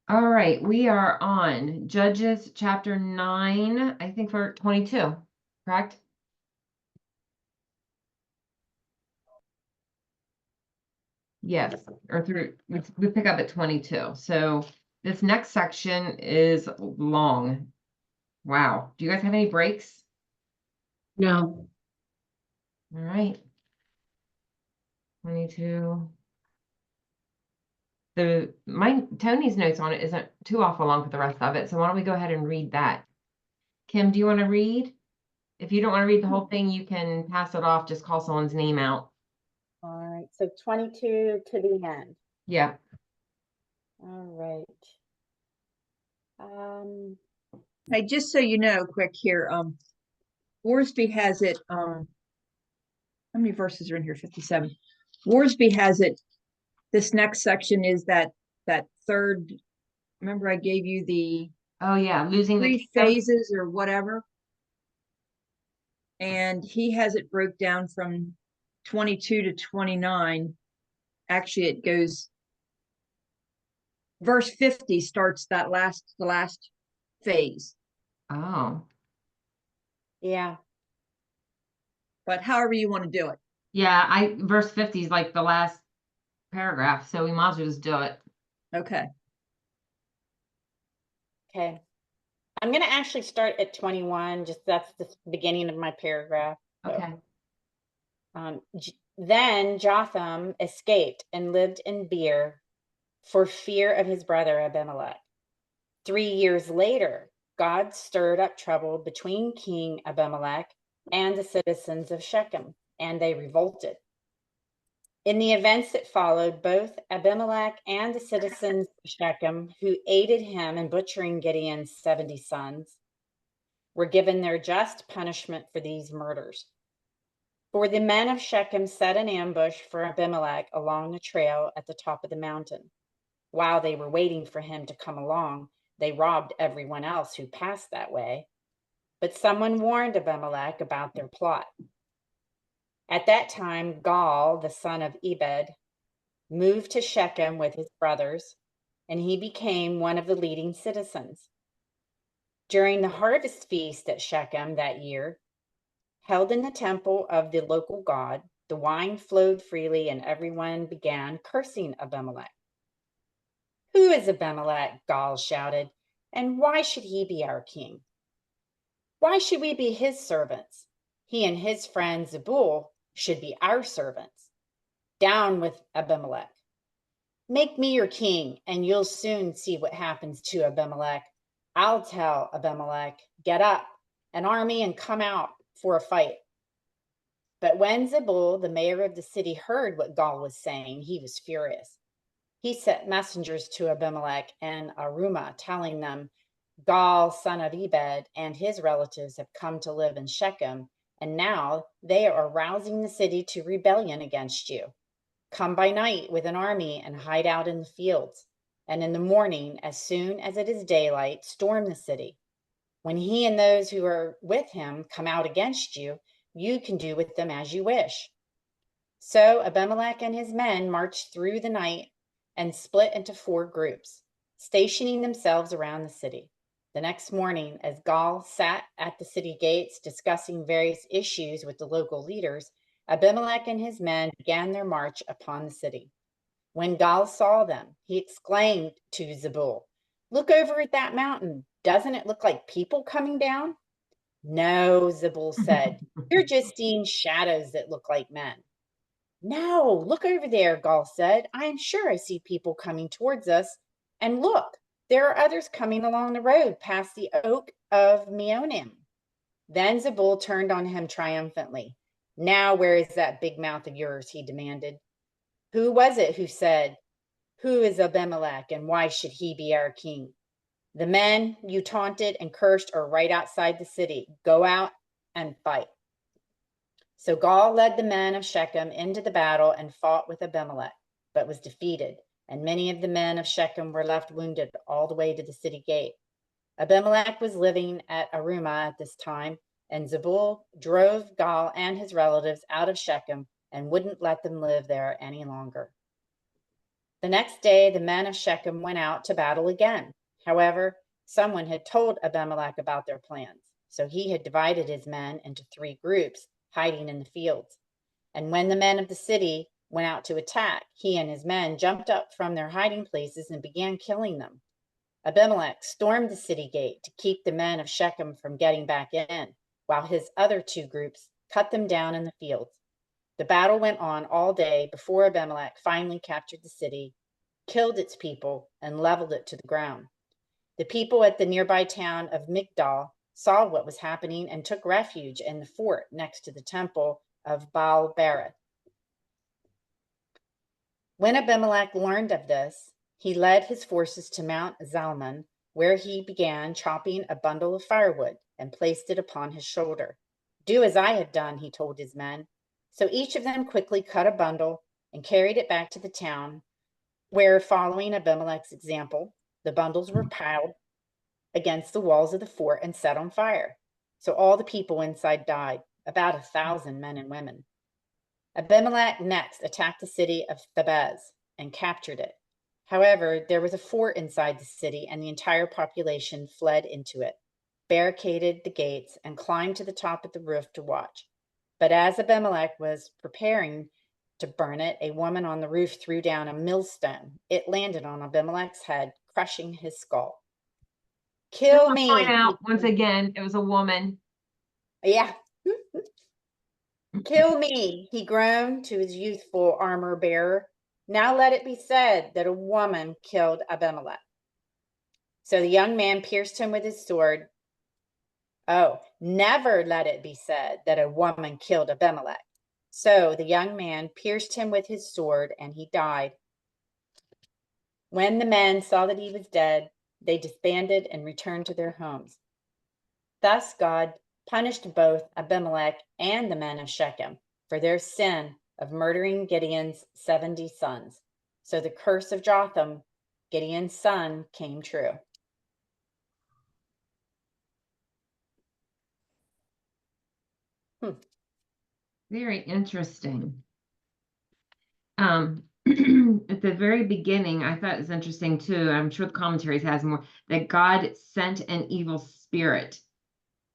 All right, we are on Judges chapter 9, I think for 22, correct? Yes, or through, we pick up at 22. So this next section is long. Wow. Do you guys have any breaks? No. All right. 22. Tony's notes on it isn't too awful long for the rest of it. So why don't we go ahead and read that? Kim, do you want to read? If you don't want to read the whole thing, you can pass it off, just call someone's name out. All right, so 22 to the end. Yeah. All right. Hey, just so you know, quick here, Worsby has it, how many verses are in here? 57. Worsby has it, this next section is that third, remember I gave you the Oh yeah, losing the three kingdom. phases or whatever? And he has it broke down from 22 to 29. Actually, it goes, verse 50 starts the last phase. Oh. Yeah. But however you want to do it. Yeah, verse 50 is like the last paragraph, so we might as well just do it. Okay. Okay. I'm going to actually start at 21, just that's the beginning of my paragraph. So. Okay. Then Jotham escaped and lived in Beer for fear of his brother Abimelech. 3 years later, God stirred up trouble between King Abimelech and the citizens of Shechem, and they revolted. In the events that followed, both Abimelech and the citizens of Shechem, who aided him in butchering Gideon's 70 sons, were given their just punishment for these murders. For the men of Shechem set an ambush for Abimelech along the trail at the top of the mountain. While they were waiting for him to come along, they robbed everyone else who passed that way. But someone warned Abimelech about their plot. At that time, Gaal, the son of Ebed, moved to Shechem with his brothers, and he became one of the leading citizens. During the harvest feast at Shechem that year, held in the temple of the local god, the wine flowed freely and everyone began cursing Abimelech. Who is Abimelech? Gaal shouted, and why should he be our king? Why should we be his servants? He and his friend Zebul should be our servants. Down with Abimelech. Make me your king, and you'll soon see what happens to Abimelech. I'll tell Abimelech, get up, an army, and come out for a fight. But when Zebul, the mayor of the city, heard what Gaal was saying, he was furious. He sent messengers to Abimelech and Arumah, telling them, Gaal, son of Ebed, and his relatives have come to live in Shechem, and now they are rousing the city to rebellion against you. Come by night with an army and hide out in the fields, and in the morning, as soon as it is daylight, storm the city. When he and those who are with him come out against you, you can do with them as you wish. So Abimelech and his men marched through the night and split into 4 groups, stationing themselves around the city. The next morning, as Gaal sat at the city gates discussing various issues with the local leaders, Abimelech and his men began their march upon the city. When Gaal saw them, he exclaimed to Zebul, look over at that mountain. Doesn't it look like people coming down? No, Zebul said. You're just seeing shadows that look like men. No, look over there, Gaal said. I am sure I see people coming towards us. And look, there are others coming along the road past the oak of Meonim. Then Zebul turned on him triumphantly. Now, where is that big mouth of yours? He demanded. Who was it who said, who is Abimelech and why should he be our king? The men you taunted and cursed are right outside the city. Go out and fight. So Gaal led the men of Shechem into the battle and fought with Abimelech, but was defeated, and many of the men of Shechem were left wounded all the way to the city gate. Abimelech was living at Arumah at this time, and Zebul drove Gaal and his relatives out of Shechem and wouldn't let them live there any longer. The next day, the men of Shechem went out to battle again. However, someone had told Abimelech about their plans, so he had divided his men into 3 groups, hiding in the fields. And when the men of the city went out to attack, he and his men jumped up from their hiding places and began killing them. Abimelech stormed the city gate to keep the men of Shechem from getting back in, while his other 2 groups cut them down in the fields. The battle went on all day before Abimelech finally captured the city, killed its people, and leveled it to the ground. The people at the nearby town of Migdal saw what was happening and took refuge in the fort next to the temple of Baal Berith. When Abimelech learned of this, he led his forces to Mount Zalmon, where he began chopping a bundle of firewood and placed it upon his shoulder. "Do as I have done," he told his men. So each of them quickly cut a bundle and carried it back to the town, where, following Abimelech's example, the bundles were piled against the walls of the fort and set on fire. So all the people inside died, about 1,000 men and women. Abimelech next attacked the city of Thebez and captured it. However, there was a fort inside the city, and the entire population fled into it, barricaded the gates, and climbed to the top of the roof to watch. But as Abimelech was preparing to burn it, a woman on the roof threw down a millstone. It landed on Abimelech's head, crushing his skull. "Kill me!" Point out once again, it was a woman. Yeah. "Kill me," he groaned to his youthful armor bearer. "Now let it be said that a woman killed Abimelech." So the young man pierced him with his sword. Oh, never let it be said that a woman killed Abimelech. So the young man pierced him with his sword, and he died. When the men saw that he was dead, they disbanded and returned to their homes. Thus God punished both Abimelech and the men of Shechem for their sin of murdering Gideon's 70 sons. So the curse of Jotham, Gideon's son, came true. Very interesting. At the very beginning, I thought it was interesting too. I'm sure the commentaries has more, that God sent an evil spirit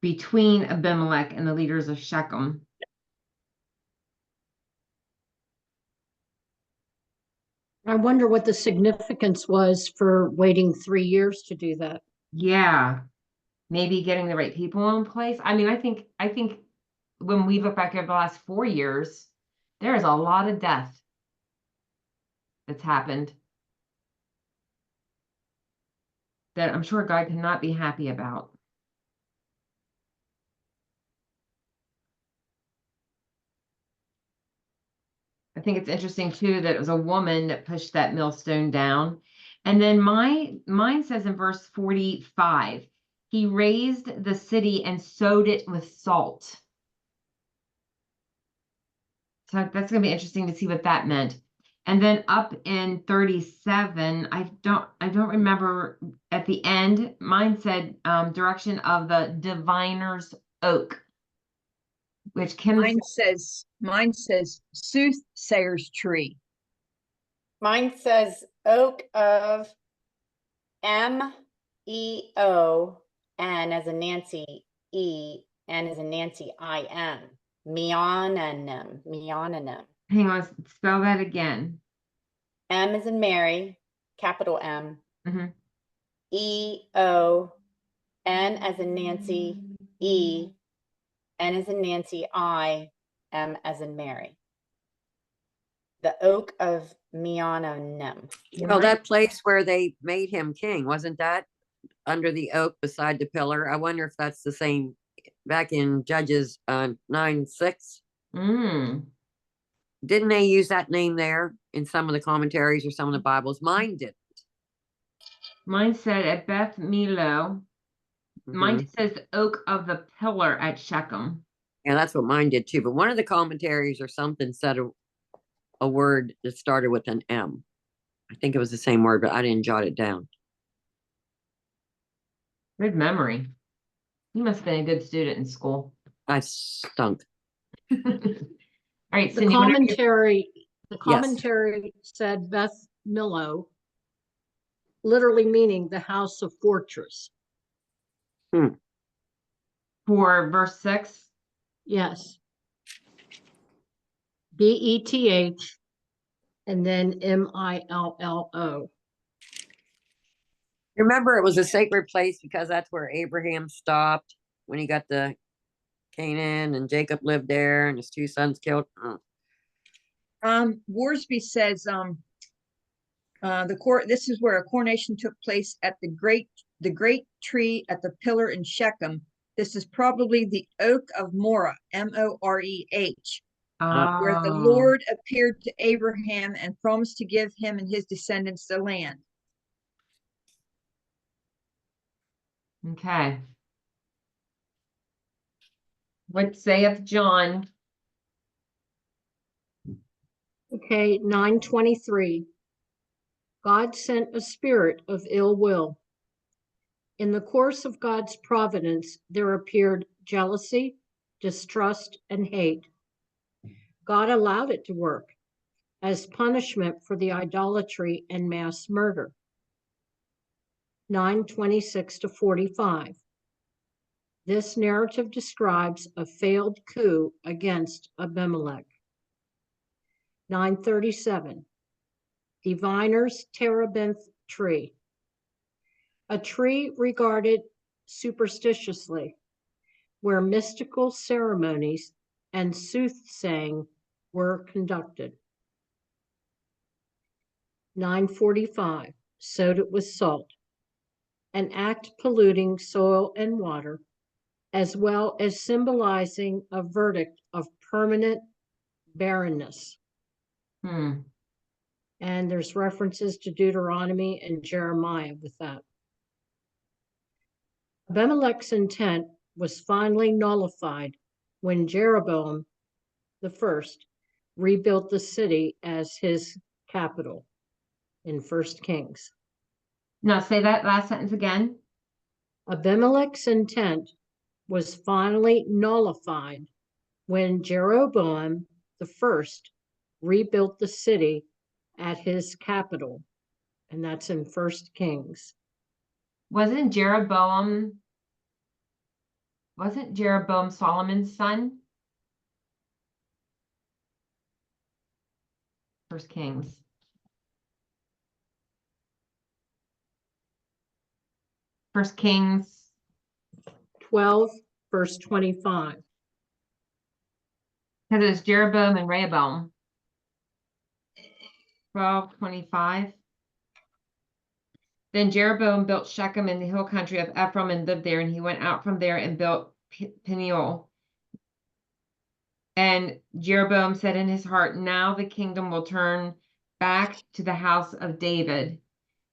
between Abimelech and the leaders of Shechem. I wonder what the significance was for waiting 3 years to do that. Yeah, maybe getting the right people in place. I mean, I think when we look back over the last 4 years, there is a lot of death that's happened that I'm sure God cannot be happy about. I think it's interesting too that it was a woman that pushed that millstone down. And then mine says in verse 45, he raised the city and sowed it with salt. So that's going to be interesting to see what that meant. And then up in 37, I don't remember at the end, mine said direction of the diviner's oak, which Kim Mine says soothsayer's tree. Mine says oak of MEON as a Nancy E, N as a Nancy IM. Meononym. Hang on, spell that again. M as in Mary, capital M. Mhm. EO, N as in Nancy, E, N as in Nancy, I, M as in Mary. The oak of Meononym. Oh, that place where they made him king, wasn't that under the oak beside the pillar? I wonder if that's the same back in Judges 9:6. Didn't they use that name there in some of the commentaries or some of the Bibles? Mine didn't. Mine said at Beth Milo. Mine just says the oak of the pillar at Shechem. Yeah, that's what mine did too. But one of the commentaries or something said a word that started with an M. I think it was the same word, but I didn't jot it down. Good memory. You must have been a good student in school. I stunk. All right, The Cindy, commentary said Beth Millo, literally meaning the house of fortress. For verse 6. Yes. Beth and then Millo. Remember, it was a sacred place because that's where Abraham stopped when he got to Canaan, and Jacob lived there, and his two sons killed. Worsby says, this is where a coronation took place at the great tree at the pillar in Shechem. This is probably the oak of Moreh, Moreh, where the Oh, Lord appeared to Abraham and promised to give him and his descendants the land. okay. What saith John? Okay, 9:23. God sent a spirit of ill will. In the course of God's providence, there appeared jealousy, distrust, and hate. God allowed it to work as punishment for the idolatry and mass murder. 9:26-45. This narrative describes a failed coup against Abimelech. 9:37. Diviner's terebinth tree. A tree regarded superstitiously, where mystical ceremonies and soothsaying were conducted. 9:45. Sowed it with salt, an act polluting soil and water, as well as symbolizing a verdict of permanent barrenness. And there's references to Deuteronomy and Jeremiah with that. Abimelech's intent was finally nullified when Jeroboam I rebuilt the city as his capital in 1 Kings. Now say that last sentence again. Abimelech's intent was finally nullified when Jeroboam I rebuilt the city at his capital, and that's in 1 Kings. Wasn't Jeroboam Solomon's son? 1 Kings. First Kings 12, verse 25. Because it's Jeroboam and Rehoboam. 12:25. Then Jeroboam built Shechem in the hill country of Ephraim and lived there, and he went out from there and built Peniel. And Jeroboam said in his heart, now the kingdom will turn back to the house of David.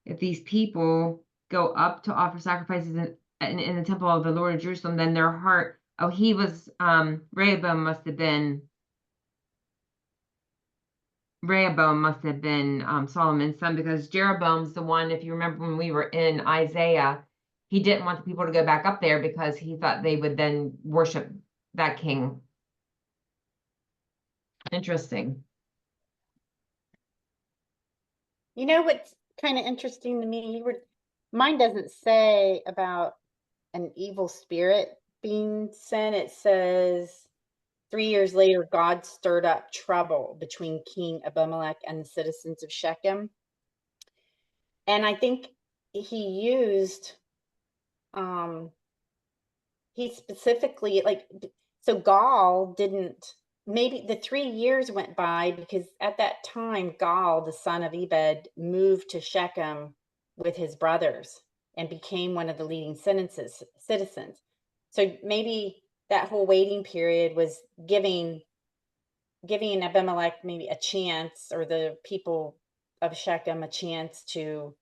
If these people go up to offer sacrifices in the temple of the Lord of Jerusalem, then their heart, Rehoboam must have been Solomon's son, because Jeroboam's the one, if you remember when we were in Isaiah, he didn't want the people to go back up there because he thought they would then worship that king. Interesting. You know what's kind of interesting to me? Mine doesn't say about an evil spirit being sent. It says 3 years later, God stirred up trouble between King Abimelech and the citizens of Shechem. And I think he used, he specifically, so Gaal didn't, maybe the 3 years went by because at that time, Gaal, the son of Ebed, moved to Shechem with his brothers and became one of the leading citizens. So maybe that whole waiting period was giving Abimelech maybe a chance, or the people of Shechem a chance to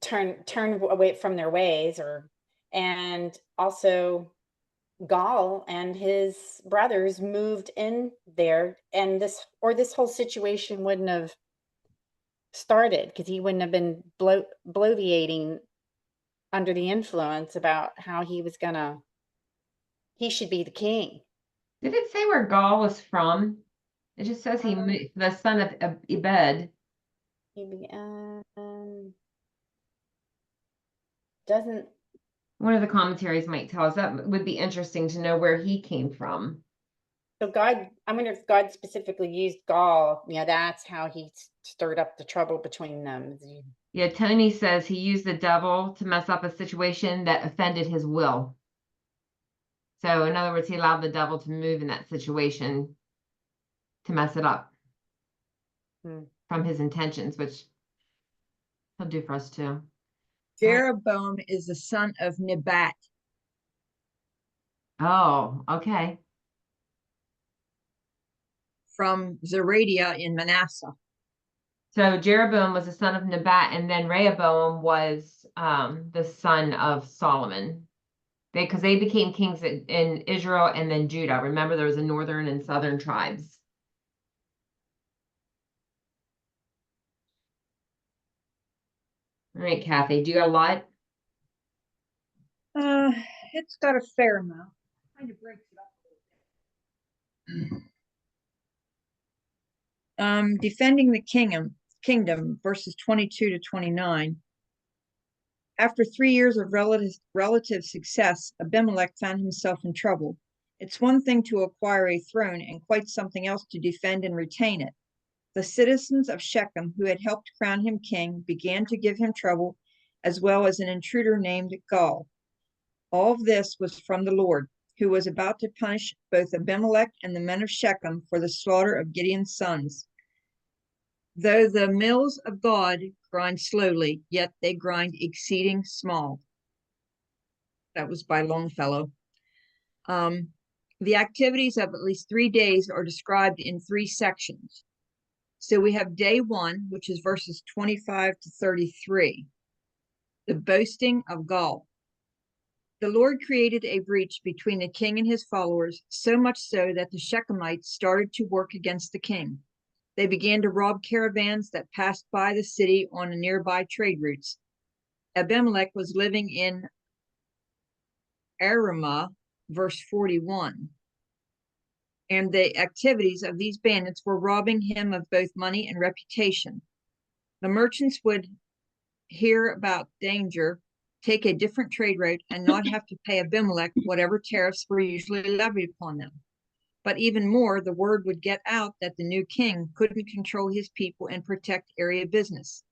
turn away from their ways, and also Gaal and his brothers moved in there, and this whole situation wouldn't have started because he wouldn't have been bloviating under the influence about how he should be the king. Did it say where Gaal was from? It just says the son of Ebed. Maybe, doesn't, One of the commentaries might tell us. That would be interesting to know where he came from. so God, I wonder if God specifically used Gaul, that's how he stirred up the trouble between them. Yeah, Tony says he used the devil to mess up a situation that offended his will. So in other words, he allowed the devil to move in that situation to mess it up from his intentions, which he'll do for us too. All right. Jeroboam is the son of Nebat. Oh, okay. From Zeradia in Manasseh. So Jeroboam was the son of Nebat, and then Rehoboam was the son of Solomon. Because they became kings in Israel and then Judah. Remember, there was a northern and southern tribes. All right, Kathy, do you got a lot? It's got a fair amount. Kind of breaks it up a little bit. Defending the kingdom, verses 22 to 29. After 3 years of relative success, Abimelech found himself in trouble. It's one thing to acquire a throne and quite something else to defend and retain it. The citizens of Shechem, who had helped crown him king, began to give him trouble, as well as an intruder named Gaul. All of this was from the Lord, who was about to punish both Abimelech and the men of Shechem for the slaughter of Gideon's sons. Though the mills of God grind slowly, yet they grind exceeding small. That was by Longfellow. The activities of at least 3 days are described in 3 sections. So we have day 1, which is verses 25 to 33. The boasting of Gaul. The Lord created a breach between the king and his followers, so much so that the Shechemites started to work against the king. They began to rob caravans that passed by the city on the nearby trade routes. Abimelech was living in Arumah, verse 41. And the activities of these bandits were robbing him of both money and reputation. The merchants would hear about danger, take a different trade route, and not have to pay Abimelech whatever tariffs were usually levied upon them. But even more, the word would get out that the new king couldn't control his people and protect area business.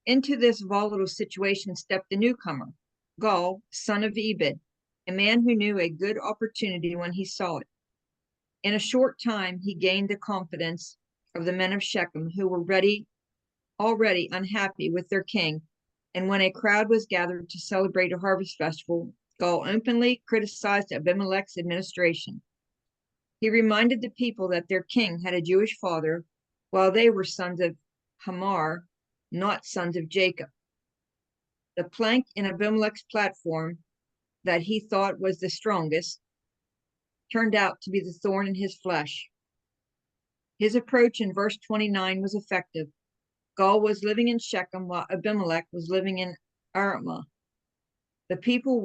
Into this volatile situation stepped the newcomer, Gaul, son of Ebed, a man who knew a good opportunity when he saw it. In a short time, he gained the confidence of the men of Shechem, who were already unhappy with their king. And when a crowd was gathered to celebrate a harvest festival, Gaul openly criticized Abimelech's administration. He reminded the people that their king had a Jewish father, while they were sons of Hamor, not sons of Jacob. The plank in Abimelech's platform that he thought was the strongest turned out to be the thorn in his flesh. His approach in verse 29 was effective. Gaul was living in Shechem while Abimelech was living in Arumah. The people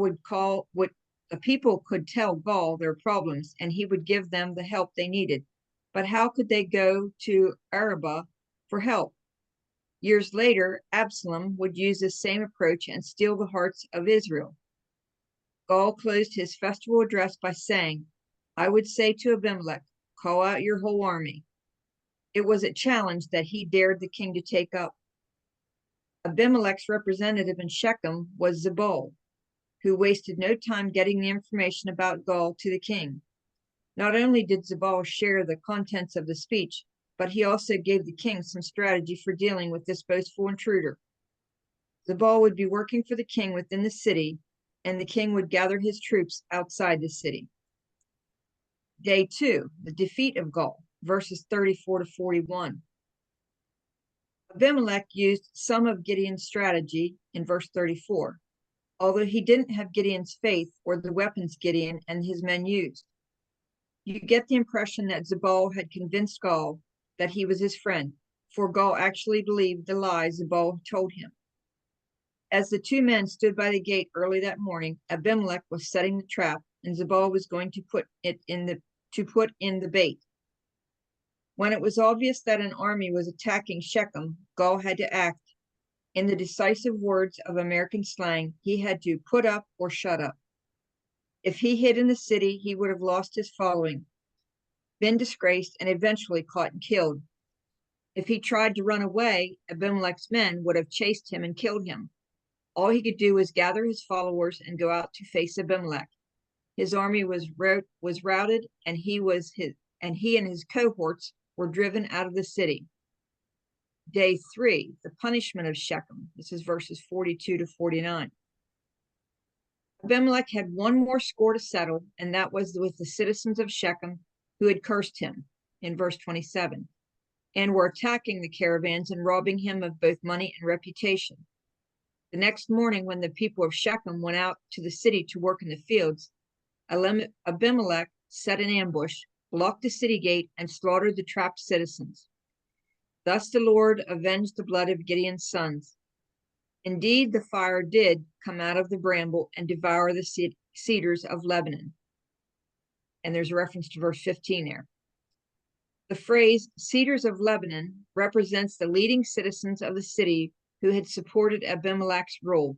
could tell Gaul their problems, and he would give them the help they needed. But how could they go to Arumah for help? Years later, Absalom would use this same approach and steal the hearts of Israel. Gaul closed his festival address by saying, "I would say to Abimelech, call out your whole army." It was a challenge that he dared the king to take up. Abimelech's representative in Shechem was Zebul, who wasted no time getting the information about Gaul to the king. Not only did Zebul share the contents of the speech, but he also gave the king some strategy for dealing with this boastful intruder. Zebul would be working for the king within the city, and the king would gather his troops outside the city. Day 2, the defeat of Gaul, verses 34 to 41. Abimelech used some of Gideon's strategy in verse 34, although he didn't have Gideon's faith or the weapons Gideon and his men used. You get the impression that Zebul had convinced Gaul that he was his friend, for Gaul actually believed the lies Zebul told him. As the 2 men stood by the gate early that morning, Abimelech was setting the trap, and Zebul was going to put in the bait. When it was obvious that an army was attacking Shechem, Gaul had to act. In the decisive words of American slang, he had to put up or shut up. If he hid in the city, he would have lost his following, been disgraced, and eventually caught and killed. If he tried to run away, Abimelech's men would have chased him and killed him. All he could do was gather his followers and go out to face Abimelech. His army was routed, and he and his cohorts were driven out of the city. Day 3, the punishment of Shechem. This is verses 42 to 49. Abimelech had one more score to settle, and that was with the citizens of Shechem who had cursed him, in verse 27, and were attacking the caravans and robbing him of both money and reputation. The next morning, when the people of Shechem went out to the city to work in the fields, Abimelech set an ambush, blocked the city gate, and slaughtered the trapped citizens. Thus the Lord avenged the blood of Gideon's sons. Indeed, the fire did come out of the bramble and devour the cedars of Lebanon. And there's a reference to verse 15 there. The phrase cedars of Lebanon represents the leading citizens of the city who had supported Abimelech's rule.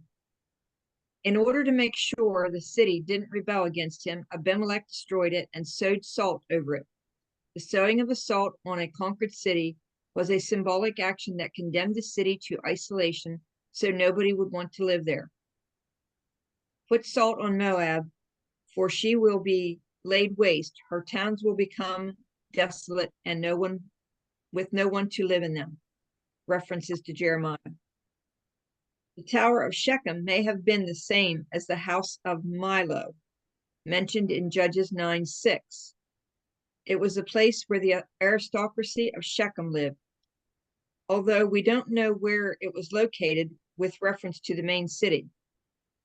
In order to make sure the city didn't rebel against him, Abimelech destroyed it and sowed salt over it. The sowing of the salt on a conquered city was a symbolic action that condemned the city to isolation so nobody would want to live there. Put salt on Moab, for she will be laid waste. Her towns will become desolate and no one to live in them. References to Jeremiah. The Tower of Shechem may have been the same as the house of Milo, mentioned in Judges 9:6. It was a place where the aristocracy of Shechem lived. Although we don't know where it was located with reference to the main city.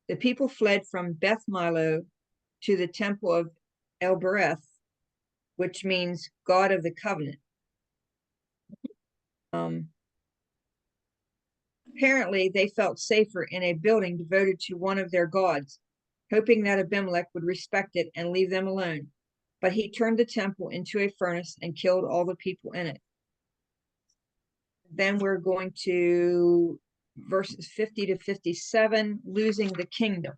The people fled from Beth Milo to the temple of El Bereth, which means God of the covenant. Apparently, they felt safer in a building devoted to one of their gods, hoping that Abimelech would respect it and leave them alone. But he turned the temple into a furnace and killed all the people in it. Then we're going to verses 50 to 57, losing the kingdom.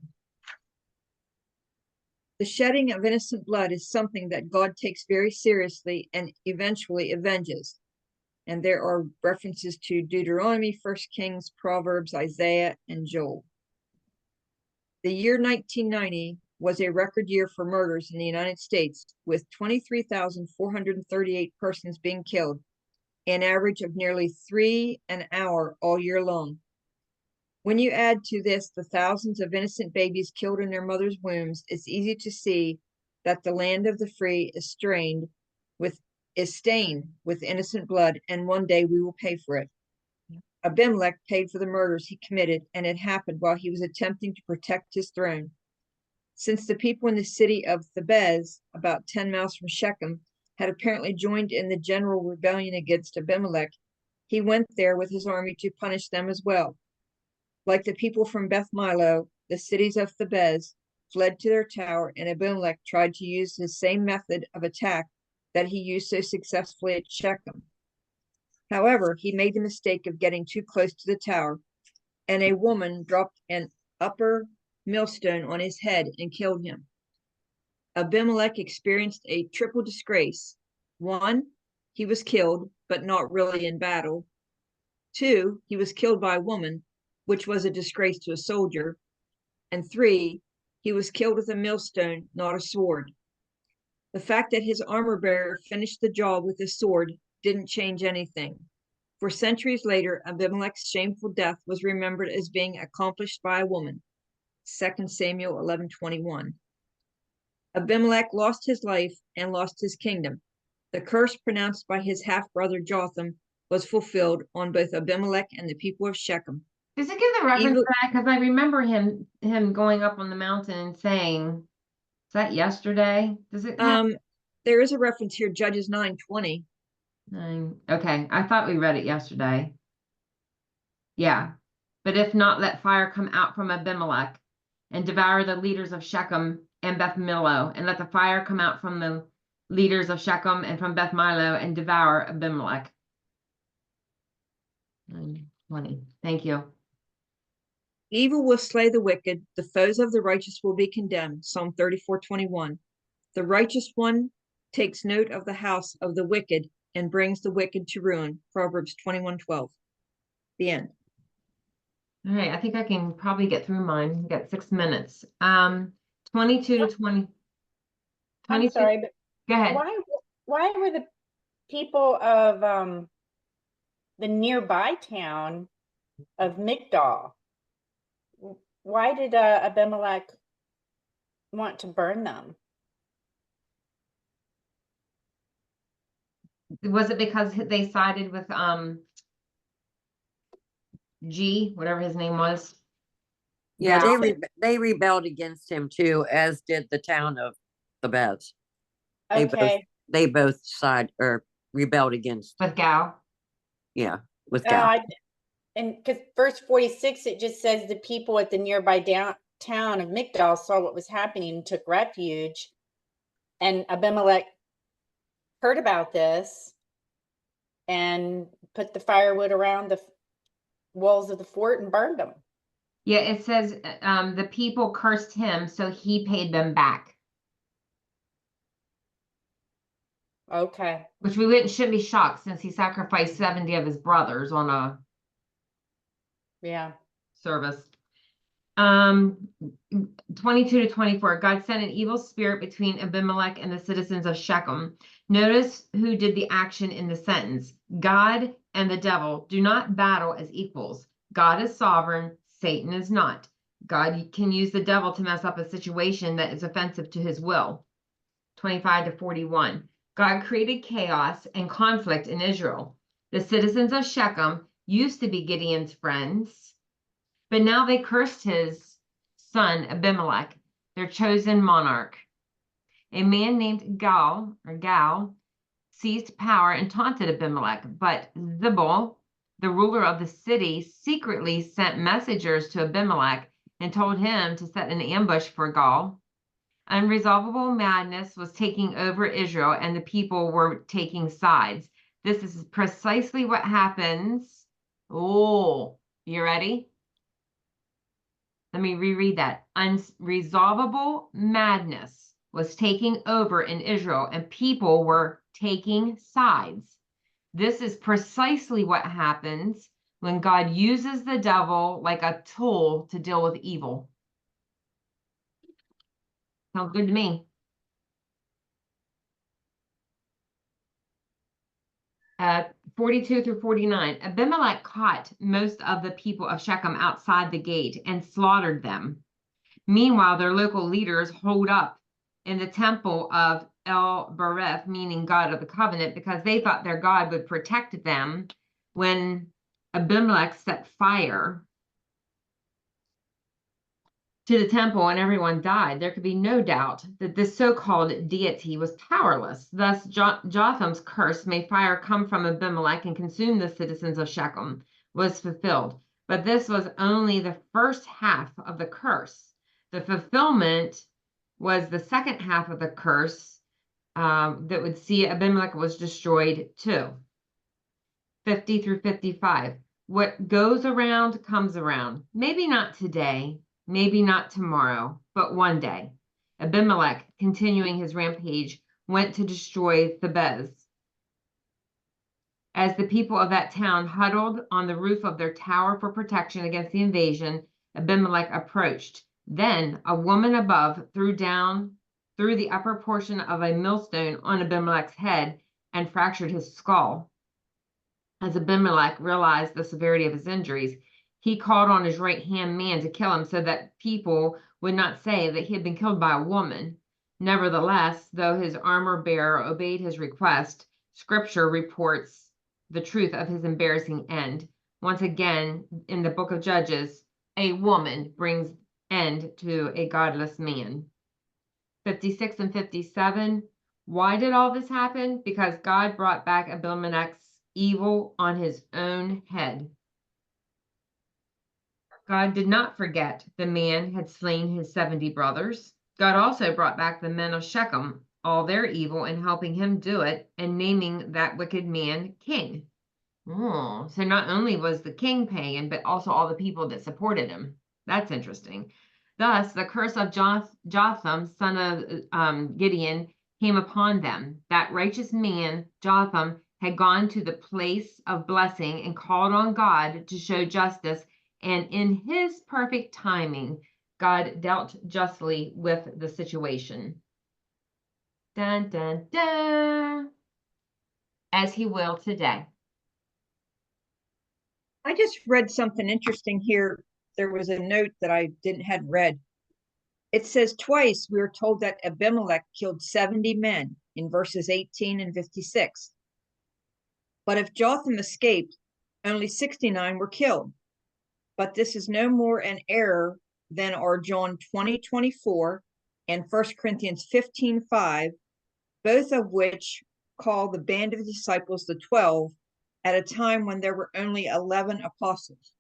The shedding of innocent blood is something that God takes very seriously and eventually avenges. And there are references to Deuteronomy, 1 Kings, Proverbs, Isaiah, and Joel. The year 1990 was a record year for murders in the United States, with 23,438 persons being killed, an average of nearly 3 an hour all year long. When you add to this the thousands of innocent babies killed in their mothers' wombs, it's easy to see that the land of the free is stained with innocent blood, and one day we will pay for it. Abimelech paid for the murders he committed, and it happened while he was attempting to protect his throne. Since the people in the city of Thebez, about 10 miles from Shechem, had apparently joined in the general rebellion against Abimelech, he went there with his army to punish them as well. Like the people from Beth Milo, the cities of Thebez fled to their tower, and Abimelech tried to use the same method of attack that he used so successfully at Shechem. However, he made the mistake of getting too close to the tower, and a woman dropped an upper millstone on his head and killed him. Abimelech experienced a triple disgrace. 1, he was killed, but not really in battle. 2, he was killed by a woman, which was a disgrace to a soldier. And 3, he was killed with a millstone, not a sword. The fact that his armor bearer finished the job with a sword didn't change anything. For centuries later, Abimelech's shameful death was remembered as being accomplished by a woman. 2 Samuel 11:21. Abimelech lost his life and lost his kingdom. The curse pronounced by his half-brother Jotham was fulfilled on both Abimelech and the people of Shechem. Does it give the reference to that? Because I remember him going up on the mountain and saying, "Is that yesterday?" Does it? There is a reference here, Judges 9:20. Okay, I thought we read it yesterday. Yeah, but if not, let fire come out from Abimelech and devour the leaders of Shechem and Beth Millo, and let the fire come out from the leaders of Shechem and from Beth Milo and devour Abimelech. 9:20. Thank you. Evil will slay the wicked, the foes of the righteous will be condemned. Psalm 34:21. The righteous one takes note of the house of the wicked and brings the wicked to ruin. Proverbs 21:12. The end. All right, I think I can probably get through mine. We got 6 minutes. 22 to 20. I'm 22. sorry, but Go ahead. why were the people of the nearby town of Migdal, why did Abimelech want to burn them? Was it because they sided with G, whatever his name was? Yeah, Gal? they rebelled against him too, as did the town of the Beths. Okay. They both side or rebelled against, With Gal. with Gal. And because verse 46, it just says the people at the nearby town of Migdal saw what was happening and took refuge. And Abimelech heard about this and put the firewood around the walls of the fort and burned them. Yeah, it says the people cursed him, so he paid them back. Okay. Which we shouldn't be shocked since he sacrificed 70 of his brothers on a Yeah. service. 22 to 24. God sent an evil spirit between Abimelech and the citizens of Shechem. Notice who did the action in the sentence. God and the devil do not battle as equals. God is sovereign, Satan is not. God can use the devil to mess up a situation that is offensive to his will. 25 to 41. God created chaos and conflict in Israel. The citizens of Shechem used to be Gideon's friends, but now they cursed his son Abimelech, their chosen monarch. A man named Gal seized power and taunted Abimelech, but Zebul, the ruler of the city, secretly sent messengers to Abimelech and told him to set an ambush for Gal. Unresolvable madness was taking over Israel, and the people were taking sides. This is precisely what happens. Oh, you ready? Let me reread that. Unresolvable madness was taking over in Israel, and people were taking sides. This is precisely what happens when God uses the devil like a tool to deal with evil. Sounds good to me. 42 through 49. Abimelech caught most of the people of Shechem outside the gate and slaughtered them. Meanwhile, their local leaders holed up in the temple of El-Berith, meaning God of the covenant, because they thought their God would protect them when Abimelech set fire to the temple and everyone died. There could be no doubt that this so-called deity was powerless. Thus, Jotham's curse, may fire come from Abimelech and consume the citizens of Shechem, was fulfilled. But this was only the first half of the curse. The fulfillment was the second half of the curse that would see Abimelech was destroyed too. 50 through 55. What goes around comes around. Maybe not today, maybe not tomorrow, but one day. Abimelech, continuing his rampage, went to destroy Thebez. As the people of that town huddled on the roof of their tower for protection against the invasion, Abimelech approached. Then a woman above threw the upper portion of a millstone on Abimelech's head and fractured his skull. As Abimelech realized the severity of his injuries, he called on his right-hand man to kill him so that people would not say that he had been killed by a woman. Nevertheless, though his armor-bearer obeyed his request, Scripture reports the truth of his embarrassing end. Once again, in the book of Judges, a woman brings end to a godless man. 56 and 57. Why did all this happen? Because God brought back Abimelech's evil on his own head. God did not forget the man had slain his 70 brothers. God also brought back the men of Shechem all their evil and helping him do it and naming that wicked man king. Oh, so not only was the king paying, but also all the people that supported him. That's interesting. Thus, the curse of Jotham, son of Gideon, came upon them. That righteous man, Jotham, had gone to the place of blessing and called on God to show justice. And in his perfect timing, God dealt justly with the situation. Dun, dun, dun. As he will today. I just read something interesting here. There was a note that I hadn't read. It says twice we are told that Abimelech killed 70 men in verses 18 and 56. But if Jotham escaped, only 69 were killed. But this is no more an error than are John 20:24 and 1 Corinthians 15:5, both of which call the band of disciples the 12 at a time when there were only 11 apostles.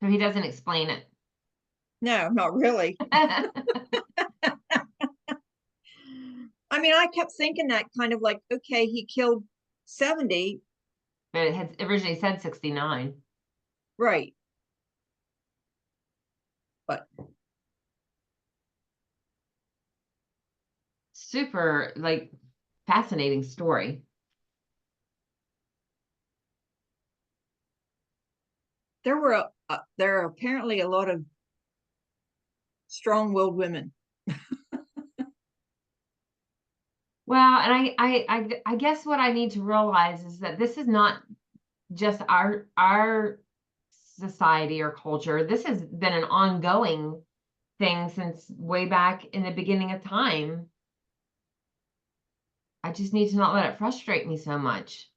So he doesn't explain it. No, not really. I mean, I kept thinking that kind of like, okay, he killed 70. But it had originally said 69. Right. But Super, like, fascinating story. there are apparently a lot of strong-willed women. Well, and I guess what I need to realize is that this is not just our society or culture. This has been an ongoing thing since way back in the beginning of time. I just need to not let it frustrate me so much.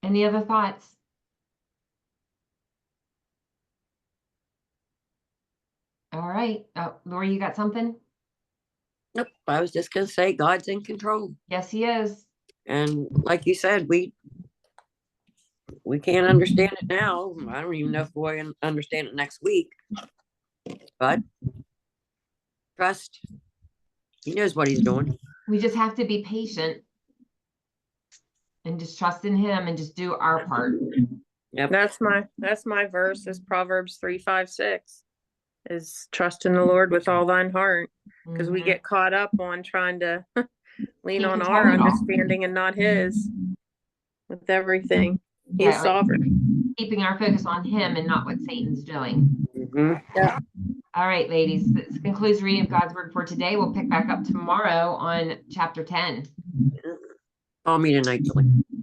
Any other thoughts? All right. Lori, you got something? Nope. I was just gonna say God's in control. Yes, he is. And like you said, we can't understand it now. I don't even know if we'll understand it next week. But trust, he knows what he's doing. We just have to be patient and just trust in him and just do our part. Yep. That's my verse is Proverbs 3:5-6 is trust in the Lord with all thine heart, because we Mhm. get caught up on trying to lean He on can our solve it all. understanding and not his with everything. He's Yeah, like sovereign. keeping our focus on him and not what Satan's doing. Mhm. All right, ladies, this concludes reading of God's word for today. We'll pick back up tomorrow on chapter 10. Call me tonight, Julie.